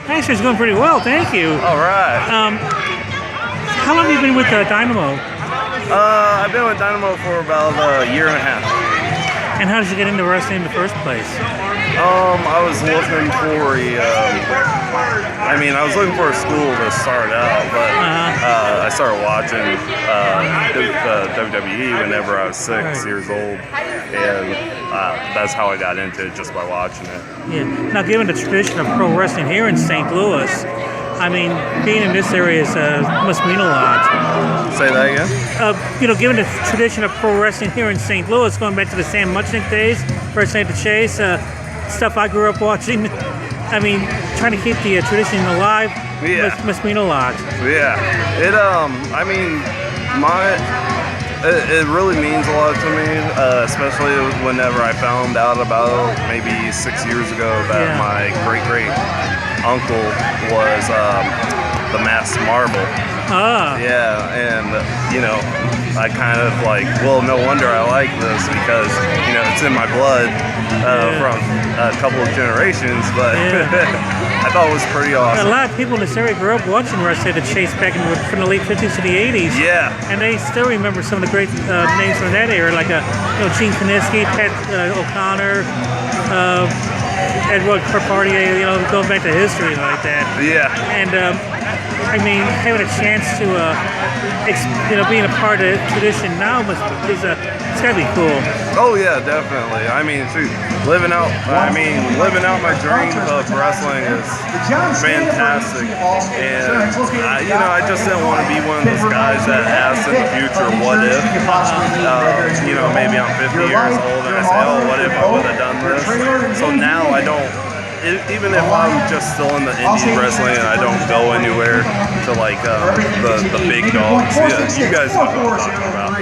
Actually, it's going pretty well, thank you. All right. How long have you been with Dynamo? I've been with Dynamo for about a year and a half. And how did you get into wrestling in the first place? I was looking for I was looking for a school to start out, but I started watching the WWE whenever I was 6 years old, and that's how I got into it, just by watching it. Yeah. Now, given the tradition of pro wrestling here in St. Louis, I mean, being in this area must mean a lot. Say that again? Given the tradition of pro wrestling here in St. Louis, going back to the Sam Muchnick days, Wrestling at the Chase, stuff I grew up watching, I mean, trying to keep the tradition alive must mean a lot. Yeah. It really means a lot to me, especially whenever I found out about maybe 6 years ago that my great uncle was the Masked Marble. Yeah, and I kind of no wonder I like this, because it's in my blood from a couple of generations, but I thought it was pretty awesome. A lot of people in this area grew up watching Wrestling at the Chase back from the late 50s to the 80s. Yeah. And they still remember some of the great names from that era, like Gene Kiniski, Pat O'Connor, Edward Carpardier, going back to history like that. Yeah. And having a chance to being a part of the tradition now it's gotta be cool. Oh yeah, definitely. Living out my dream of wrestling is fantastic, and I just didn't want to be one of those guys that asks in the future, what if? Maybe I'm 50 years old and I say, oh, what if I would have done this? So now I don't. Even if I'm just still in the indie wrestling and I don't go anywhere to the big dogs, you guys know what I'm talking about.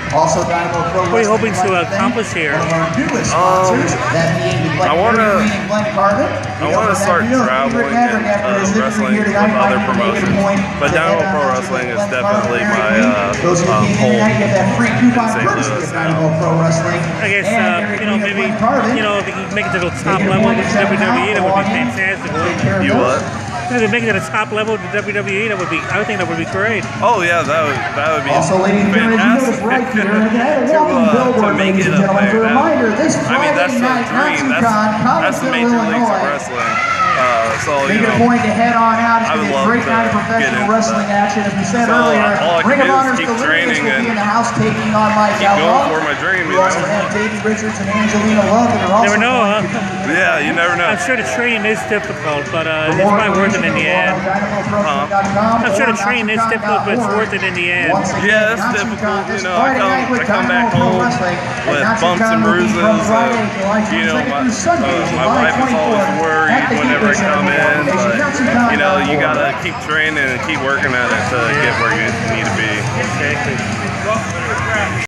Also, Dynamo Pro Wrestling. What are you hoping to accomplish here? I want to start traveling and wrestling with other promotions, but Dynamo Pro Wrestling is definitely my home in St. Louis now. I guess maybe if you can make it to the top level of the WWE, that would be fantastic. You what? If you make it to the top level of the WWE, I would think that would be great. Oh yeah, that would be fantastic. To make it up there. That's the dream. That's the major leagues of wrestling. Make it a point to head on out. It's going to be a great night of professional wrestling action. As we said earlier, Ring of Honor's keep training and in the house taking on Mike keep going for my dream. You also have Davey Richards and Angelina Love that are also. Never know, huh? Yeah, you never know. I'm sure the training is difficult, but it's probably worth it in the end. I'm sure the training is difficult, but it's worth it in the end. Yeah, it's difficult. I come back home with bumps and bruises. My wife is always worried whenever I come in, but you gotta keep training and keep working at it to get where you need to be. Exactly.